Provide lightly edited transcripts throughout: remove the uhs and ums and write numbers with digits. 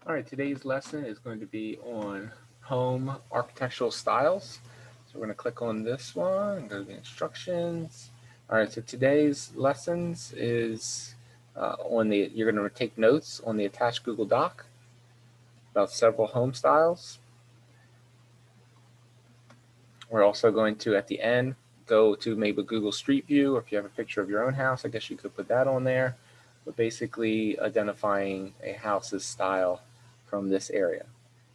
All right, today's lesson is going to be on home architectural styles. So we're going to click on this one and go to the instructions. All right, so today's lessons is you're going to take notes on the attached Google Doc about several home styles. We're also going to, at the end, go to maybe Google Street View, or if you have a picture of your own house, I guess you could put that on there. But basically identifying a house's style from this area.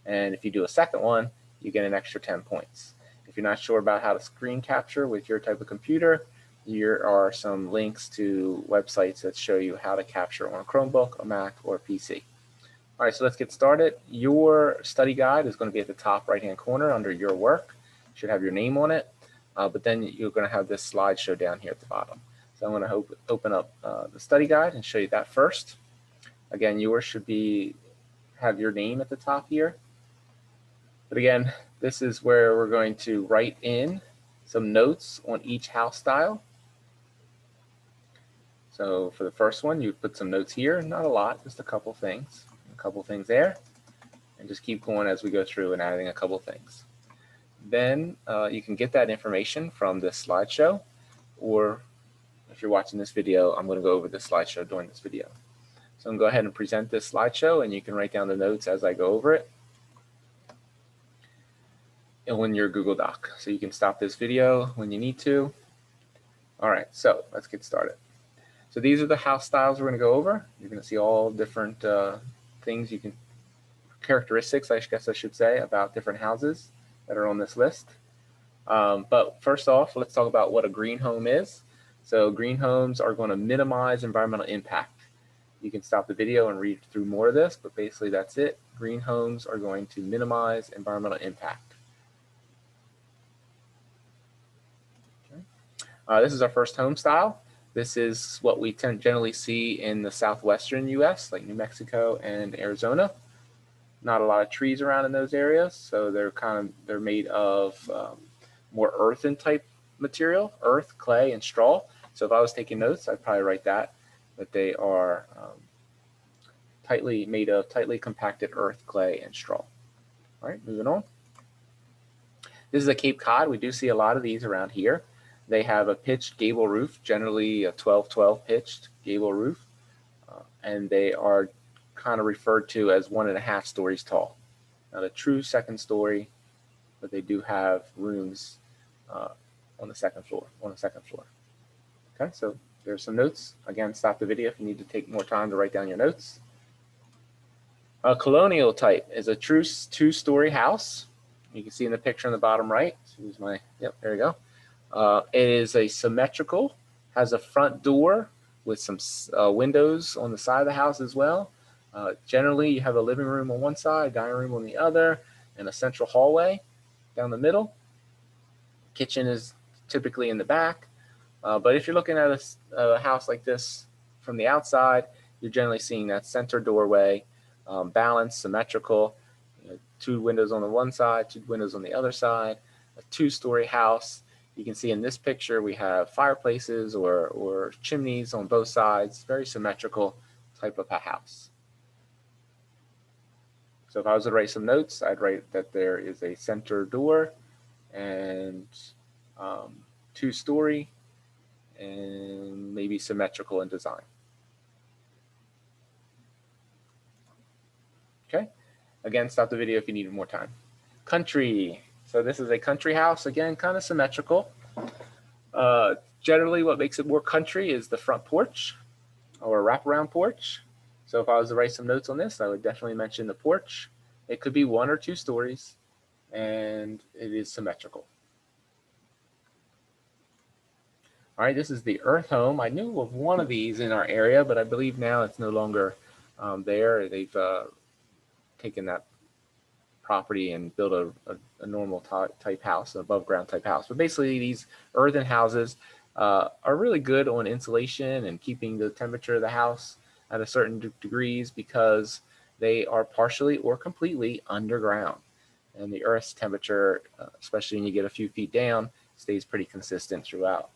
And if you do a second one, you get an extra 10 points. If you're not sure about how to screen capture with your type of computer, here are some links to websites that show you how to capture on a Chromebook, a Mac, or a PC. All right, so let's get started. Your study guide is going to be at the top right-hand corner under your work. It should have your name on it, but then you're going to have this slideshow down here at the bottom. So I'm going to open up the study guide and show you that first. Again, yours should have your name at the top here. But again, this is where we're going to write in some notes on each house style. So for the first one, you put some notes here, not a lot, just a couple things there, and just keep going as we go through and adding a couple things. Then you can get that information from this slideshow, or if you're watching this video, I'm going to go over this slideshow during this video. So I'm going to go ahead and present this slideshow, and you can write down the notes as I go over it in your Google Doc. So you can stop this video when you need to. All right, so let's get started. So these are the house styles we're going to go over. You're going to see all different things characteristics, I guess I should say, about different houses that are on this list. But first off, let's talk about what a green home is. So green homes are going to minimize environmental impact. You can stop the video and read through more of this, but basically that's it. Green homes are going to minimize environmental impact. Okay. This is our first home style. This is what we generally see in the southwestern US, like New Mexico and Arizona. Not a lot of trees around in those areas, so they're made of more earthen type material, earth, clay, and straw. So if I was taking notes, I'd probably write that they are made of tightly compacted earth, clay, and straw. All right, moving on. This is a Cape Cod. We do see a lot of these around here. They have a pitched gable roof, generally a 12-12 pitched gable roof, and they are kind of referred to as 1.5 stories tall. Not a true second story, but they do have rooms on the second floor. Okay, so there's some notes. Again, stop the video if you need to take more time to write down your notes. A colonial type is a true 2-story house. You can see in the picture on the bottom right. Yep, there you go. It is a symmetrical, has a front door with some windows on the side of the house as well. Generally, you have a living room on one side, dining room on the other, and a central hallway down the middle. Kitchen is typically in the back. But if you're looking at a house like this from the outside, you're generally seeing that center doorway, balanced, symmetrical, 2 windows on the one side, 2 windows on the other side, a 2-story house. You can see in this picture we have fireplaces or chimneys on both sides, very symmetrical type of a house. So if I was to write some notes, I'd write that there is a center door and 2-story and maybe symmetrical in design. Okay, again, stop the video if you need more time. Country. So this is a country house, again, kind of symmetrical. Generally, what makes it more country is the front porch or wraparound porch. So if I was to write some notes on this, I would definitely mention the porch. It could be 1 or 2 stories, and it is symmetrical. All right, this is the Earth Home. I knew of one of these in our area, but I believe now it's no longer there. They've taken that property and built a normal type house, an above ground type house. But basically, these earthen houses are really good on insulation and keeping the temperature of the house at a certain degrees because they are partially or completely underground. And the earth's temperature, especially when you get a few feet down, stays pretty consistent throughout,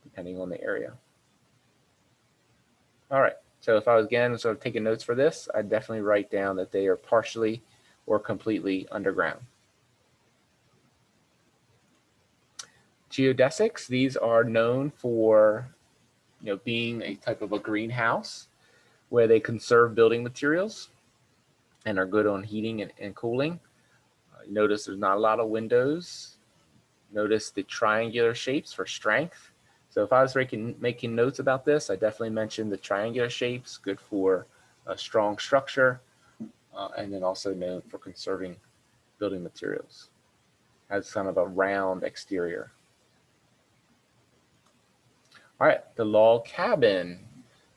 depending on the area. All right, So if I was again sort of taking notes for this, I'd definitely write down that they are partially or completely underground. Geodesics, these are known for being a type of a greenhouse where they conserve building materials and are good on heating and cooling. Notice there's not a lot of windows. Notice the triangular shapes for strength. So if I was making notes about this, I definitely mentioned the triangular shapes, good for a strong structure, and then also known for conserving building materials. Has kind of a round exterior. All right, the log cabin.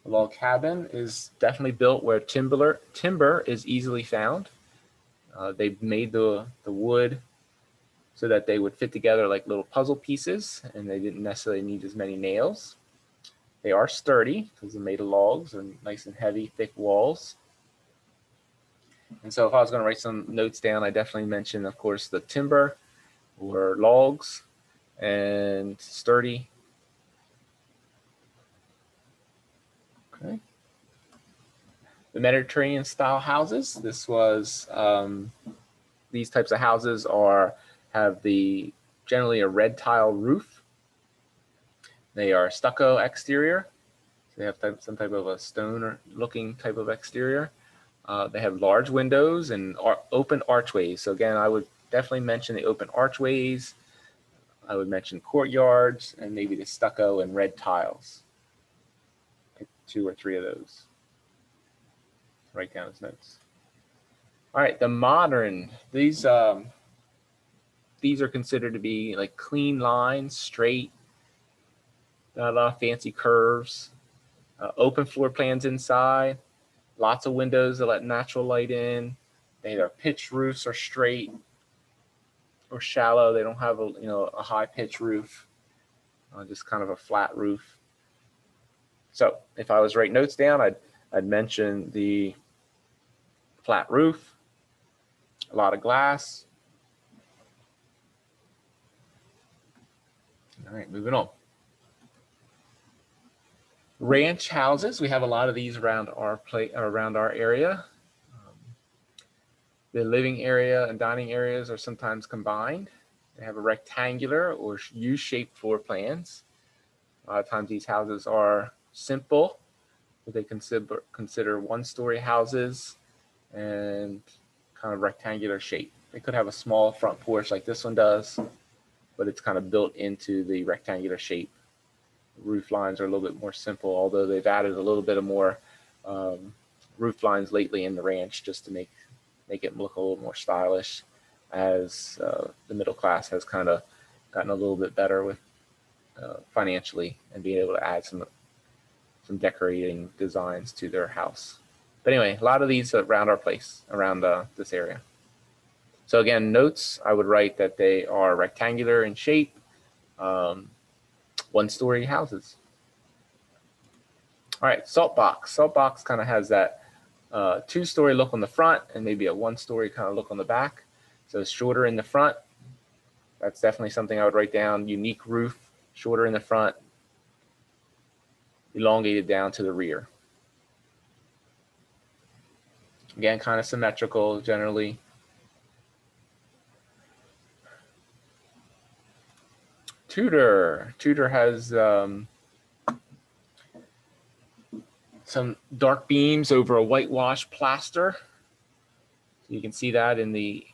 The log cabin is definitely built where timber is easily found. They've made the wood so that they would fit together like little puzzle pieces, and they didn't necessarily need as many nails. They are sturdy because they're made of logs and nice and heavy, thick walls. And so if I was going to write some notes down, I definitely mentioned, of course, the timber or logs and sturdy. Okay. The Mediterranean style houses. This was, these types of houses have generally a red tile roof. They are stucco exterior. They have some type of a stone looking type of exterior. They have large windows and open archways. So again, I would definitely mention the open archways. I would mention courtyards and maybe the stucco and red tiles. Pick 2 or 3 of those. Write down his notes. All right, the modern, these are considered to be like clean lines, straight, not a lot of fancy curves, open floor plans inside, lots of windows that let natural light in. Their pitched roofs are straight or shallow. They don't have a high pitch roof, just kind of a flat roof. So if I was writing notes down, I'd mention the flat roof, a lot of glass. All right, moving on. Ranch houses, we have a lot of these around our area. The living area and dining areas are sometimes combined. They have a rectangular or U-shaped floor plans. A lot of times these houses are simple, but they consider one-story houses and kind of rectangular shape. They could have a small front porch like this one does, but it's kind of built into the rectangular shape. Roof lines are a little bit more simple, although they've added a little bit of more roof lines lately in the ranch just to make it look a little more stylish, as the middle class has kind of gotten a little bit better with financially and being able to add some decorating designs to their house. But anyway, a lot of these around our place, around this area. So again, notes, I would write that they are rectangular in shape, one-story houses. All right, Salt Box. Salt Box kind of has that 2-story look on the front and maybe a 1-story kind of look on the back. So it's shorter in the front. That's definitely something I would write down. Unique roof, shorter in the front, elongated down to the rear. Again, kind of symmetrical generally. Tudor. Tudor has some dark beams over a whitewash plaster. So you can see that in the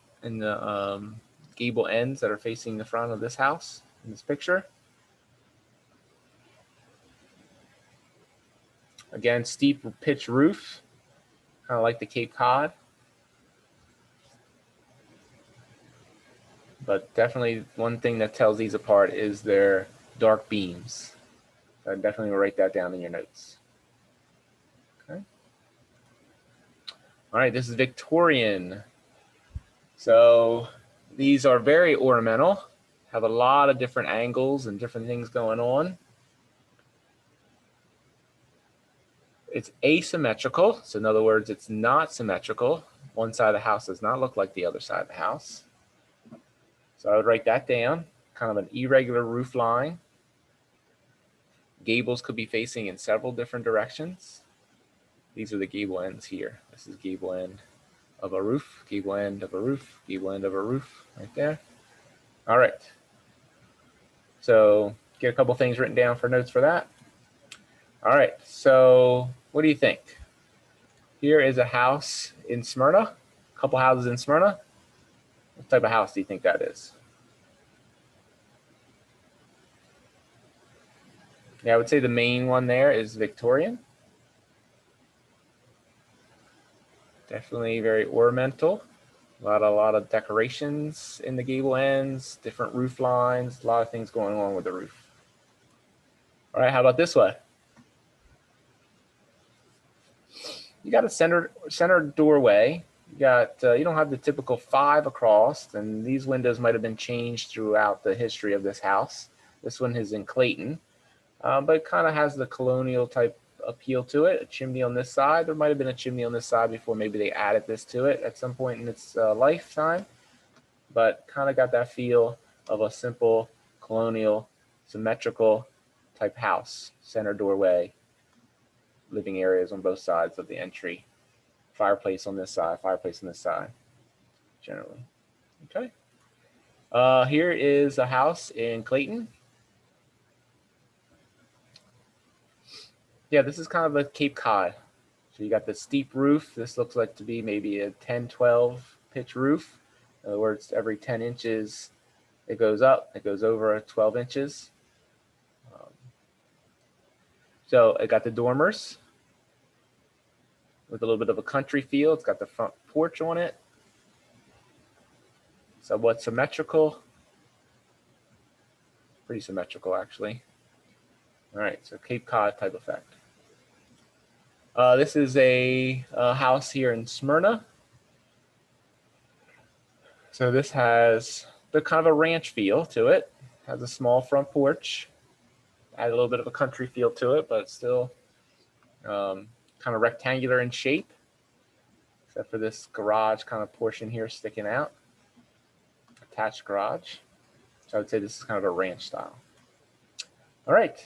gable ends that are facing the front of this house in this picture. Again, steep pitch roof, kind of like the Cape Cod. But definitely one thing that tells these apart is their dark beams. So I definitely will write that down in your notes. Okay. All right, this is Victorian. So these are very ornamental, have a lot of different angles and different things going on. It's asymmetrical. So in other words, it's not symmetrical. One side of the house does not look like the other side of the house. So I would write that down, kind of an irregular roof line. Gables could be facing in several different directions. These are the gable ends here. This is gable end of a roof, gable end of a roof, gable end of a roof, right there. All right. So get a couple things written down for notes for that. All right. So what do you think? Here is a house in Smyrna, a couple houses in Smyrna. What type of house do you think that is? Yeah, I would say the main one there is Victorian. Definitely very ornamental. A lot of decorations in the gable ends, different roof lines, a lot of things going on with the roof. All right, how about this one? You got a center doorway. You got you don't have the typical 5 across, and these windows might have been changed throughout the history of this house. This one is in Clayton, but it kind of has the colonial type appeal to it. A chimney on this side. There might have been a chimney on this side before maybe they added this to it at some point in its lifetime, but kind of got that feel of a simple colonial symmetrical type house. Center doorway, living areas on both sides of the entry, fireplace on this side, fireplace on this side, generally. Okay. Here is a house in Clayton. Yeah, this is kind of a Cape Cod. So you got the steep roof. This looks like to be maybe a 10, 12 pitch roof. In other words, every 10 inches it goes up, it goes over 12 inches. So it got the dormers with a little bit of a country feel. It's got the front porch on it. Somewhat symmetrical. Pretty symmetrical, actually. All right, so Cape Cod type effect. This is a house here in Smyrna. So this has the kind of a ranch feel to it. Has a small front porch. Add a little bit of a country feel to it, but still kind of rectangular in shape, except for this garage kind of portion here sticking out. Attached garage. So I would say this is kind of a ranch style. All right.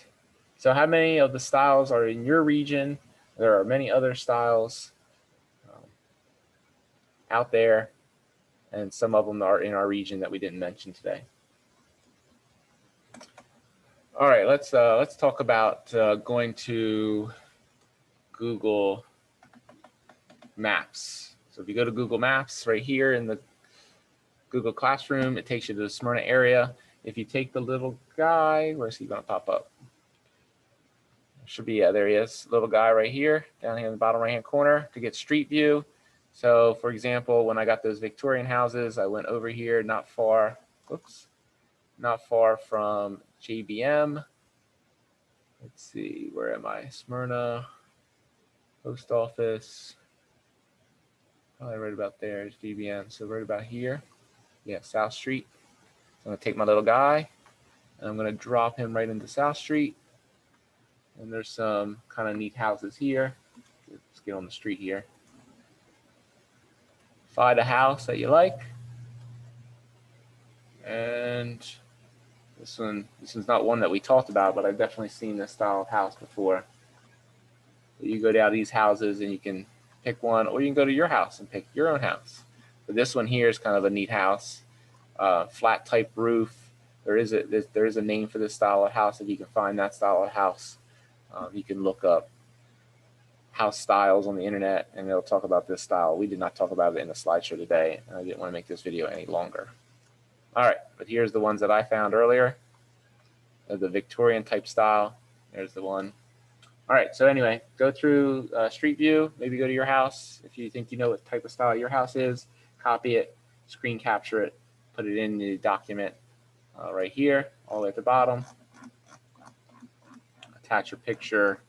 So how many of the styles are in your region? There are many other styles out there, and some of them are in our region that we didn't mention today. All right, let's talk about going to Google Maps. So if you go to Google Maps right here in the Google Classroom, it takes you to the Smyrna area. If you take the little guy, where's he going to pop up? Should be, yeah, there he is, little guy right here, down here in the bottom right-hand corner to get street view. So for example, when I got those Victorian houses, I went over here not far from JBM. Let's see, where am I? Smyrna, post office, probably right about there is JBM. So right about here, yeah, South Street. So I'm gonna take my little guy and I'm gonna drop him right into South Street. And there's some kind of neat houses here. Let's get on the street here. Find a house that you like. And this is not one that we talked about, but I've definitely seen this style of house before. So you go down these houses and you can pick one, or you can go to your house and pick your own house. But this one here is kind of a neat house. Flat type roof. There is a name for this style of house. If you can find that style of house, you can look up house styles on the internet and it'll talk about this style. We did not talk about it in the slideshow today, and I didn't want to make this video any longer. All right, but here's the ones that I found earlier. The Victorian type style. There's the one. All right, so anyway, go through Street View, maybe go to your house. If you think you know what type of style your house is, copy it, screen capture it, put it in the document right here, all the way at the bottom. Attach your picture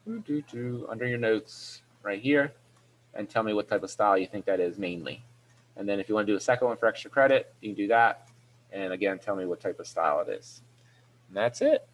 under your notes right here, and tell me what type of style you think that is mainly. And then if you want to do a second one for extra credit, you can do that. And again, tell me what type of style it is. And that's it.